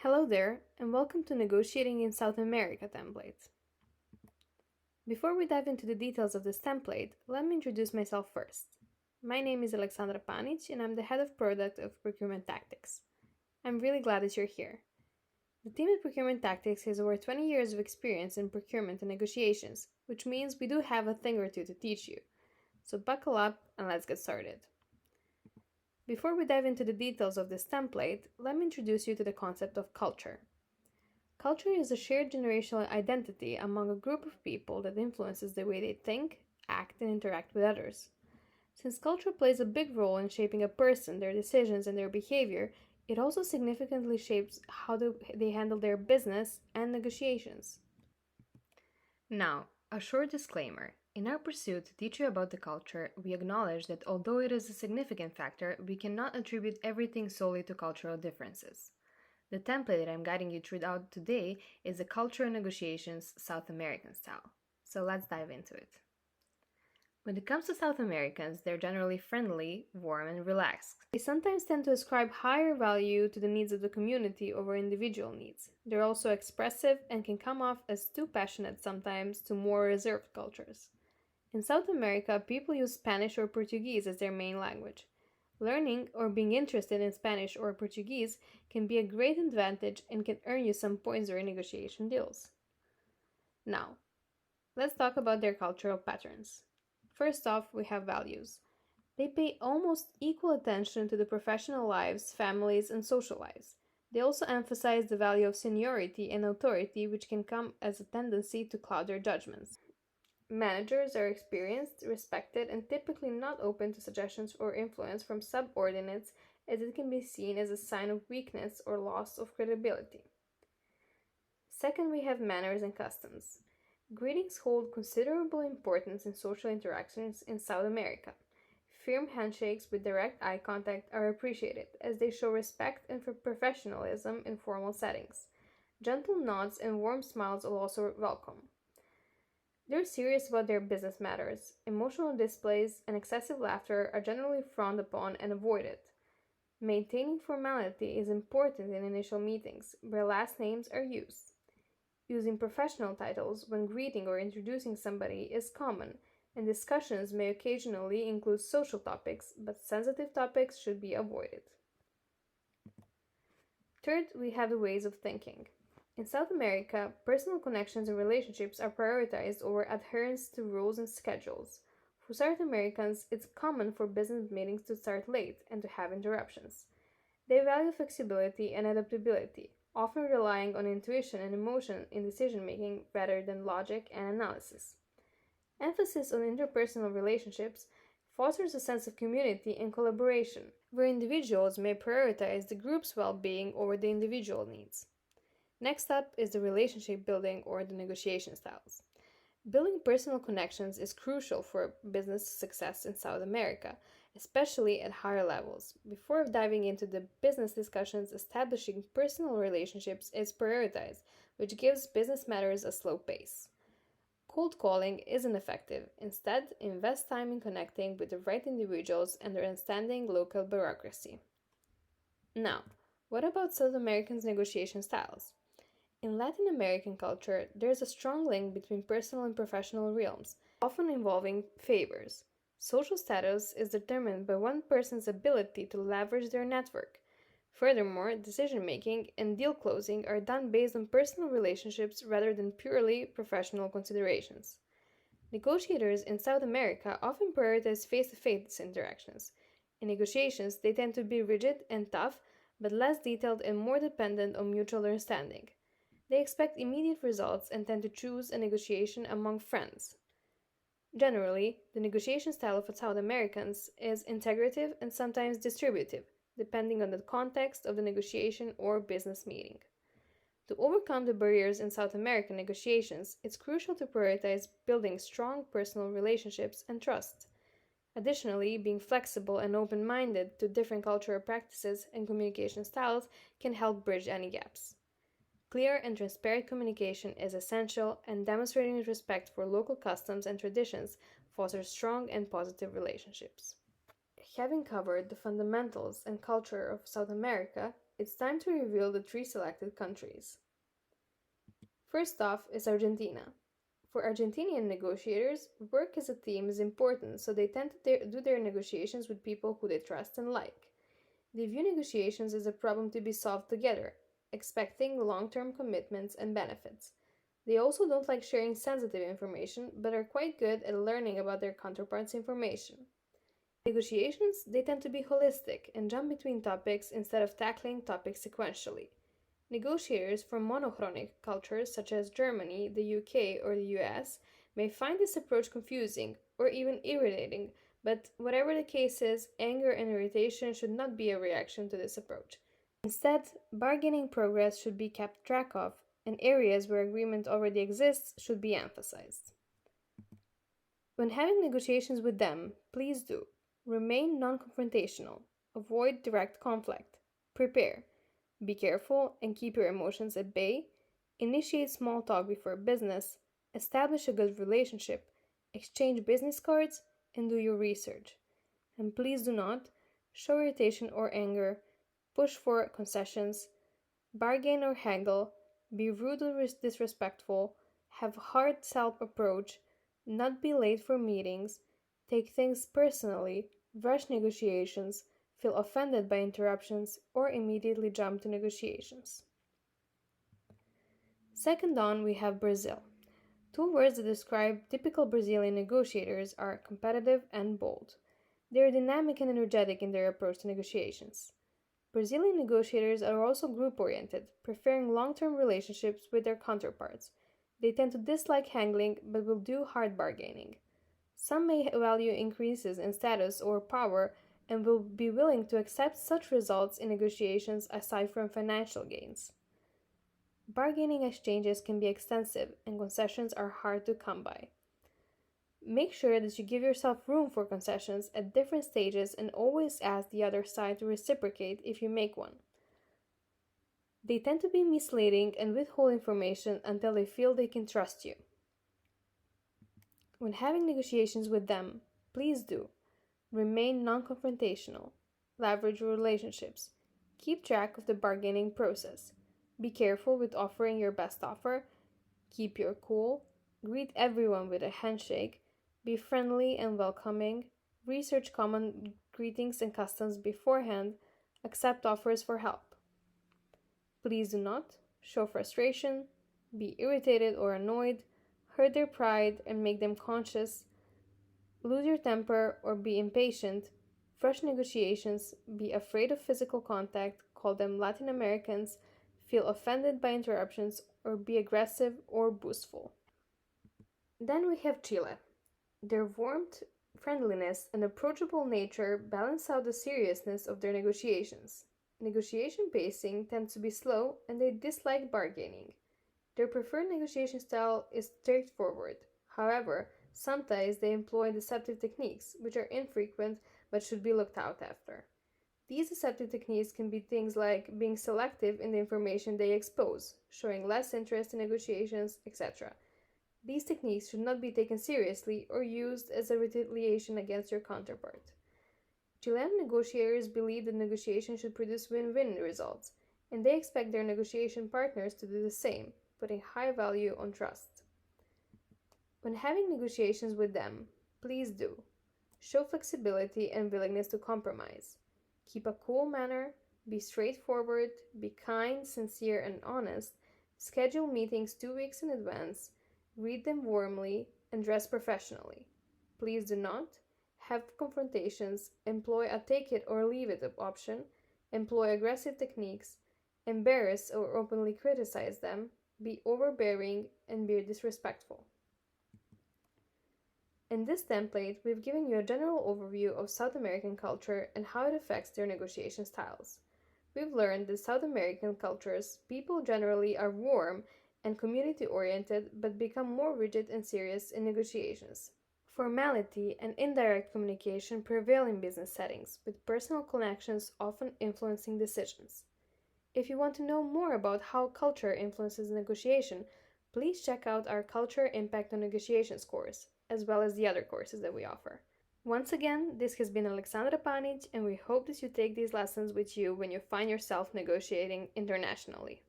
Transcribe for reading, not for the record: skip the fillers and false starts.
Hello there, and welcome to Negotiating in South America template. Before we dive into the details of this template, let me introduce myself first. My name is Aleksandra Panic, and I'm the head of product of Procurement Tactics. I'm really glad that you're here. The team at Procurement Tactics has over 20 years of experience in procurement and negotiations, which means we do have a thing or two to teach you. So buckle up and let's get started. Before we dive into the details of this template, let me introduce you to the concept of culture. Culture is a shared generational identity among a group of people that influences the way they think, act, and interact with others. Since culture plays a big role in shaping a person, their decisions, and their behavior, it also significantly shapes how they handle their business and negotiations. Now, a short disclaimer. In our pursuit to teach you about the culture, we acknowledge that although it is a significant factor, we cannot attribute everything solely to cultural differences. The template that I'm guiding you through out today is the Culture Negotiations South American style. So let's dive into it. When it comes to South Americans, they're generally friendly, warm, and relaxed. They sometimes tend to ascribe higher value to the needs of the community over individual needs. They're also expressive and can come off as too passionate sometimes to more reserved cultures. In South America, people use Spanish or Portuguese as their main language. Learning or being interested in Spanish or Portuguese can be a great advantage and can earn you some points during negotiation deals. Now, let's talk about their cultural patterns. First off, we have values. They pay almost equal attention to the professional lives, families, and social lives. They also emphasize the value of seniority and authority, which can come as a tendency to cloud their judgments. Managers are experienced, respected, and typically not open to suggestions or influence from subordinates, as it can be seen as a sign of weakness or loss of credibility. Second, we have manners and customs. Greetings hold considerable importance in social interactions in South America. Firm handshakes with direct eye contact are appreciated, as they show respect and professionalism in formal settings. Gentle nods and warm smiles are also welcome. They're serious about their business matters. Emotional displays and excessive laughter are generally frowned upon and avoided. Maintaining formality is important in initial meetings, where last names are used. Using professional titles when greeting or introducing somebody is common, and discussions may occasionally include social topics, but sensitive topics should be avoided. Third, we have the ways of thinking. In South America, personal connections and relationships are prioritized over adherence to rules and schedules. For South Americans, it's common for business meetings to start late and to have interruptions. They value flexibility and adaptability, often relying on intuition and emotion in decision making rather than logic and analysis. Emphasis on interpersonal relationships fosters a sense of community and collaboration, where individuals may prioritize the group's well being over the individual needs. Next up is the relationship building or the negotiation styles. Building personal connections is crucial for business success in South America, especially at higher levels. Before diving into the business discussions, establishing personal relationships is prioritized, which gives business matters a slow pace. Cold calling isn't effective. Instead, invest time in connecting with the right individuals and understanding local bureaucracy. Now, what about South Americans' negotiation styles? In Latin American culture, there is a strong link between personal and professional realms, often involving favors. Social status is determined by one person's ability to leverage their network. Furthermore, decision-making and deal closing are done based on personal relationships rather than purely professional considerations. Negotiators in South America often prioritize face-to-face interactions. In negotiations, they tend to be rigid and tough, but less detailed and more dependent on mutual understanding. They expect immediate results and tend to choose a negotiation among friends. Generally, the negotiation style of South Americans is integrative and sometimes distributive, depending on the context of the negotiation or business meeting. To overcome the barriers in South American negotiations, it's crucial to prioritize building strong personal relationships and trust. Additionally, being flexible and open-minded to different cultural practices and communication styles can help bridge any gaps. Clear and transparent communication is essential, and demonstrating respect for local customs and traditions fosters strong and positive relationships. Having covered the fundamentals and culture of South America, it's time to reveal the 3 selected countries. First off is Argentina. For Argentinian negotiators, work as a team is important, so they tend to do their negotiations with people who they trust and like. They view negotiations as a problem to be solved together, expecting long term commitments and benefits. They also don't like sharing sensitive information, but are quite good at learning about their counterparts' information. Negotiations, they tend to be holistic and jump between topics instead of tackling topics sequentially. Negotiators from monochronic cultures such as Germany, the UK, or the US may find this approach confusing or even irritating, but whatever the case is, anger and irritation should not be a reaction to this approach. Instead, bargaining progress should be kept track of, and areas where agreement already exists should be emphasized. When having negotiations with them, please do remain non confrontational, avoid direct conflict, prepare, be careful and keep your emotions at bay, initiate small talk before business, establish a good relationship, exchange business cards, and do your research. And please do not show irritation or anger, push for concessions, bargain or haggle, be rude or disrespectful, have hard self approach, not be late for meetings, take things personally, rush negotiations, feel offended by interruptions, or immediately jump to negotiations. Second on, we have Brazil. 2 words that describe typical Brazilian negotiators are competitive and bold. They are dynamic and energetic in their approach to negotiations. Brazilian negotiators are also group oriented, preferring long term relationships with their counterparts. They tend to dislike haggling but will do hard bargaining. Some may value increases in status or power and will be willing to accept such results in negotiations aside from financial gains. Bargaining exchanges can be extensive and concessions are hard to come by. Make sure that you give yourself room for concessions at different stages and always ask the other side to reciprocate if you make one. They tend to be misleading and withhold information until they feel they can trust you. When having negotiations with them, please do remain non confrontational, leverage your relationships, keep track of the bargaining process, be careful with offering your best offer, keep your cool, greet everyone with a handshake, be friendly and welcoming, research common greetings and customs beforehand, accept offers for help. Please do not show frustration, be irritated or annoyed, hurt their pride and make them conscious, lose your temper or be impatient, rush negotiations, be afraid of physical contact, call them Latin Americans, feel offended by interruptions, or be aggressive or boastful. Then we have Chile. Their warmth, friendliness, and approachable nature balance out the seriousness of their negotiations. Negotiation pacing tends to be slow and they dislike bargaining. Their preferred negotiation style is straightforward. However, sometimes they employ deceptive techniques, which are infrequent but should be looked out after. These deceptive techniques can be things like being selective in the information they expose, showing less interest in negotiations, etc. These techniques should not be taken seriously or used as a retaliation against your counterpart. Chilean negotiators believe that negotiations should produce win-win results, and they expect their negotiation partners to do the same, putting high value on trust. When having negotiations with them, please do show flexibility and willingness to compromise. Keep a cool manner, be straightforward, be kind, sincere, and honest, schedule meetings 2 weeks in advance, greet them warmly, and dress professionally. Please do not have confrontations, employ a take it or leave it option, employ aggressive techniques, embarrass or openly criticize them, be overbearing, and be disrespectful. In this template, we've given you a general overview of South American culture and how it affects their negotiation styles. We've learned that South American cultures, people generally are warm and community-oriented but become more rigid and serious in negotiations. Formality and indirect communication prevail in business settings, with personal connections often influencing decisions. If you want to know more about how culture influences negotiation, please check out our Culture Impact on Negotiations course, as well as the other courses that we offer. Once again, this has been Aleksandra Panic, and we hope that you take these lessons with you when you find yourself negotiating internationally.